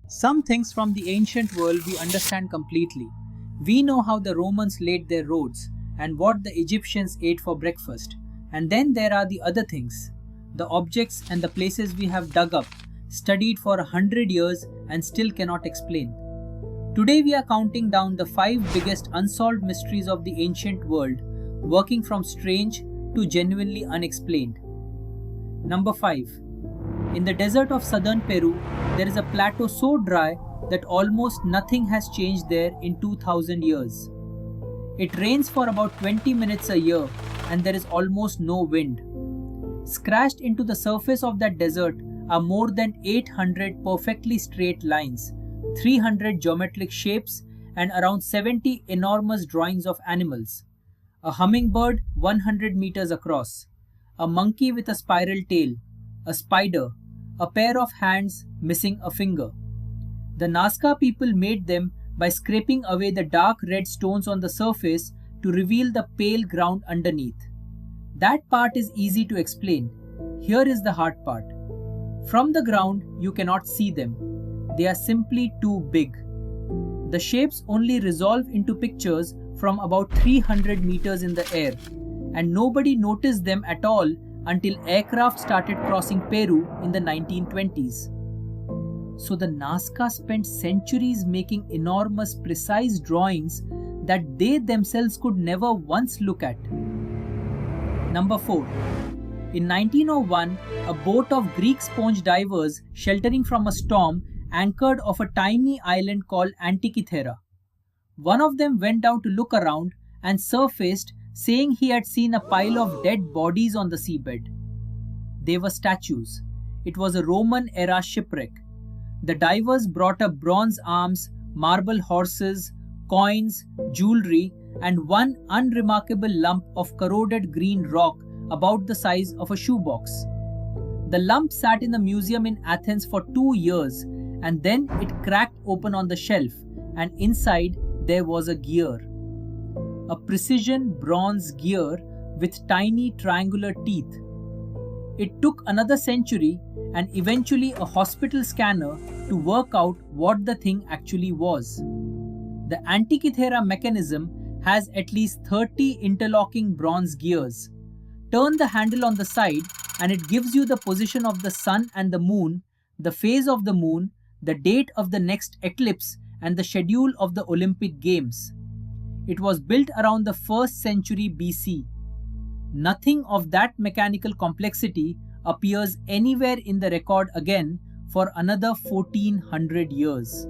Some things from the ancient world we understand completely. We know how the Romans laid their roads and what the Egyptians ate for breakfast. And then there are the other things, the objects and the places we have dug up, studied for 100 years and still cannot explain. Today we are counting down the 5 biggest unsolved mysteries of the ancient world, working from strange to genuinely unexplained. Number 5. In the desert of southern Peru, there is a plateau so dry that almost nothing has changed there in 2000 years. It rains for about 20 minutes a year and there is almost no wind. Scratched into the surface of that desert are more than 800 perfectly straight lines, 300 geometric shapes, and around 70 enormous drawings of animals. A hummingbird 100 meters across, a monkey with a spiral tail, a spider, a pair of hands missing a finger. The Nazca people made them by scraping away the dark red stones on the surface to reveal the pale ground underneath. That part is easy to explain. Here is the hard part. From the ground, you cannot see them. They are simply too big. The shapes only resolve into pictures from about 300 meters in the air, and nobody noticed them at all until aircraft started crossing Peru in the 1920s. So the Nazca spent centuries making enormous, precise drawings that they themselves could never once look at. Number 4. In 1901, a boat of Greek sponge divers sheltering from a storm anchored off a tiny island called Antikythera. One of them went down to look around and surfaced saying he had seen a pile of dead bodies on the seabed. They were statues. It was a Roman-era shipwreck. The divers brought up bronze arms, marble horses, coins, jewelry, and one unremarkable lump of corroded green rock about the size of a shoebox. The lump sat in the museum in Athens for 2 years, and then it cracked open on the shelf, and inside there was a gear. A precision bronze gear with tiny triangular teeth. It took another century and eventually a hospital scanner to work out what the thing actually was. The Antikythera Mechanism has at least 30 interlocking bronze gears. Turn the handle on the side and it gives you the position of the sun and the moon, the phase of the moon, the date of the next eclipse, and the schedule of the Olympic Games. It was built around the 1st century BC. Nothing of that mechanical complexity appears anywhere in the record again for another 1400 years.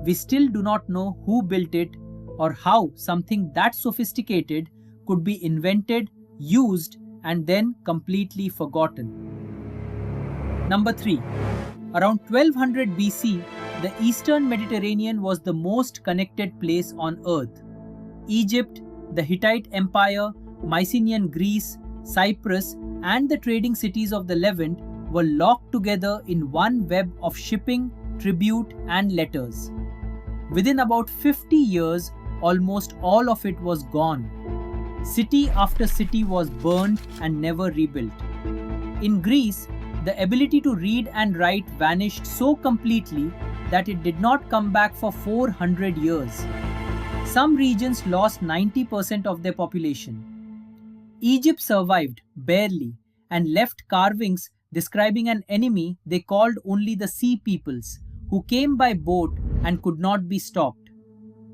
We still do not know who built it or how something that sophisticated could be invented, used, and then completely forgotten. Number 3. Around 1200 BC, the Eastern Mediterranean was the most connected place on Earth. Egypt, the Hittite Empire, Mycenaean Greece, Cyprus, and the trading cities of the Levant were locked together in one web of shipping, tribute, and letters. Within about 50 years, almost all of it was gone. City after city was burned and never rebuilt. In Greece, the ability to read and write vanished so completely that it did not come back for 400 years. Some regions lost 90% of their population. Egypt survived, barely, and left carvings describing an enemy they called only the Sea Peoples, who came by boat and could not be stopped.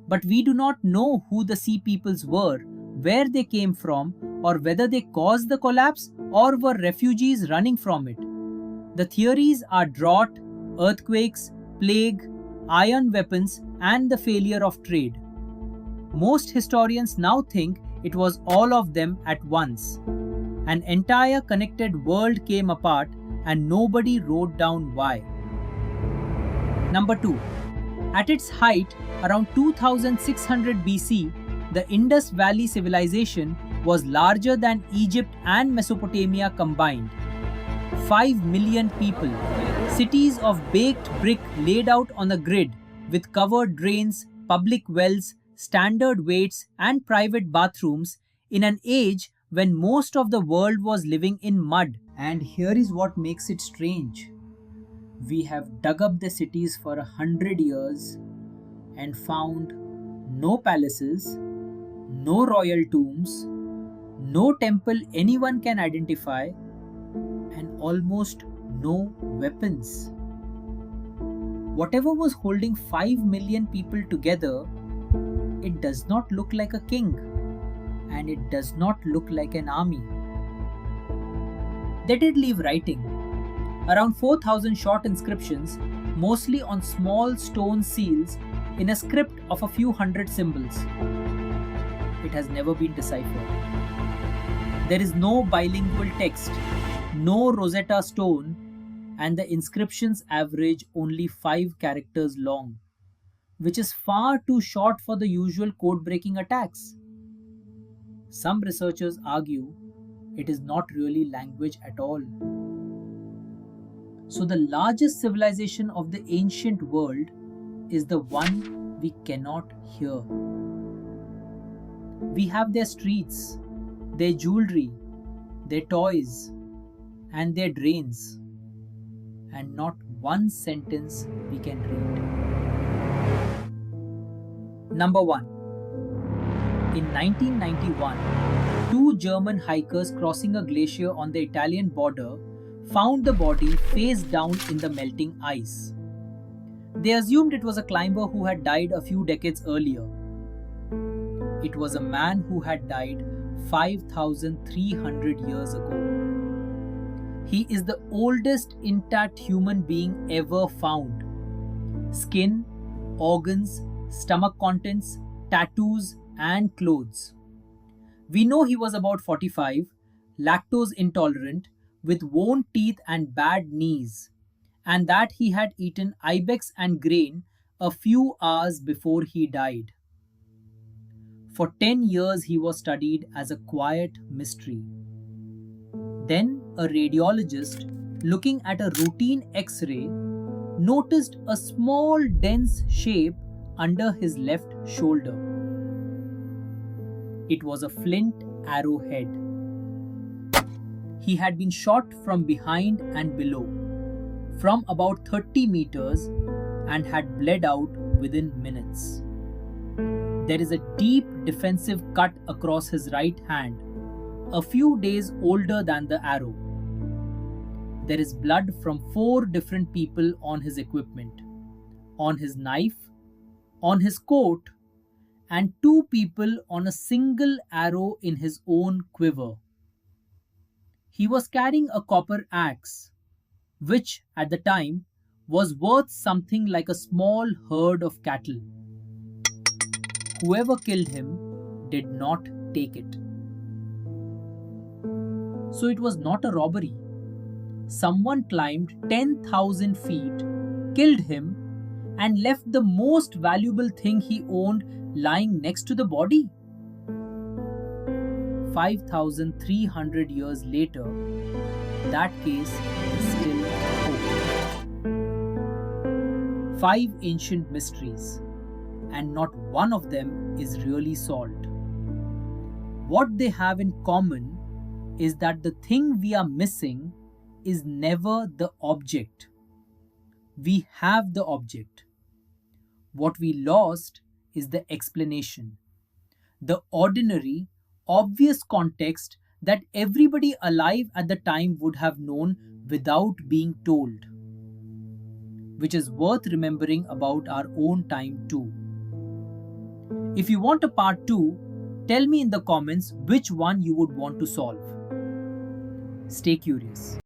But we do not know who the Sea Peoples were, where they came from, or whether they caused the collapse or were refugees running from it. The theories are drought, earthquakes, plague, iron weapons, and the failure of trade. Most historians now think it was all of them at once. An entire connected world came apart and nobody wrote down why. Number 2. At its height, around 2600 BC, the Indus Valley civilization was larger than Egypt and Mesopotamia combined. 5 million people, cities of baked brick laid out on a grid with covered drains, public wells, standard weights, and private bathrooms in an age when most of the world was living in mud. And here is what makes it strange. We have dug up the cities for 100 years and found no palaces, no royal tombs, no temple anyone can identify, and almost no weapons. Whatever was holding 5 million people together, it does not look like a king, and it does not look like an army. They did leave writing. Around 4,000 short inscriptions, mostly on small stone seals in a script of a few hundred symbols. It has never been deciphered. There is no bilingual text, no Rosetta Stone, and the inscriptions average only 5 characters long, which is far too short for the usual code-breaking attacks. Some researchers argue it is not really language at all. So the largest civilization of the ancient world is the one we cannot hear. We have their streets, their jewelry, their toys, and their drains, and not one sentence we can read. Number 1. In 1991, 2 German hikers crossing a glacier on the Italian border found the body face down in the melting ice. They assumed it was a climber who had died a few decades earlier. It was a man who had died 5,300 years ago. He is the oldest intact human being ever found. Skin, organs, stomach contents, tattoos, and clothes. We know he was about 45, lactose intolerant, with worn teeth and bad knees, and that he had eaten ibex and grain a few hours before he died. For 10 years he was studied as a quiet mystery. Then a radiologist, looking at a routine X-ray, noticed a small dense shape under his left shoulder. It was a flint arrowhead. He had been shot from behind and below, from about 30 meters, and had bled out within minutes. There is a deep defensive cut across his right hand, a few days older than the arrow. There is blood from 4 different people on his equipment, on his knife, on his coat, and 2 people on a single arrow in his own quiver. He was carrying a copper axe, which at the time was worth something like a small herd of cattle. Whoever killed him did not take it. So it was not a robbery. Someone climbed 10,000 feet, killed him, and left the most valuable thing he owned lying next to the body. 5,300 years later, that case is still open. 5 ancient mysteries, and not one of them is really solved. What they have in common is that the thing we are missing is never the object. We have the object. What we lost is the explanation, the ordinary, obvious context that everybody alive at the time would have known without being told, which is worth remembering about our own time too. If you want a part 2, tell me in the comments which one you would want to solve. Stay curious.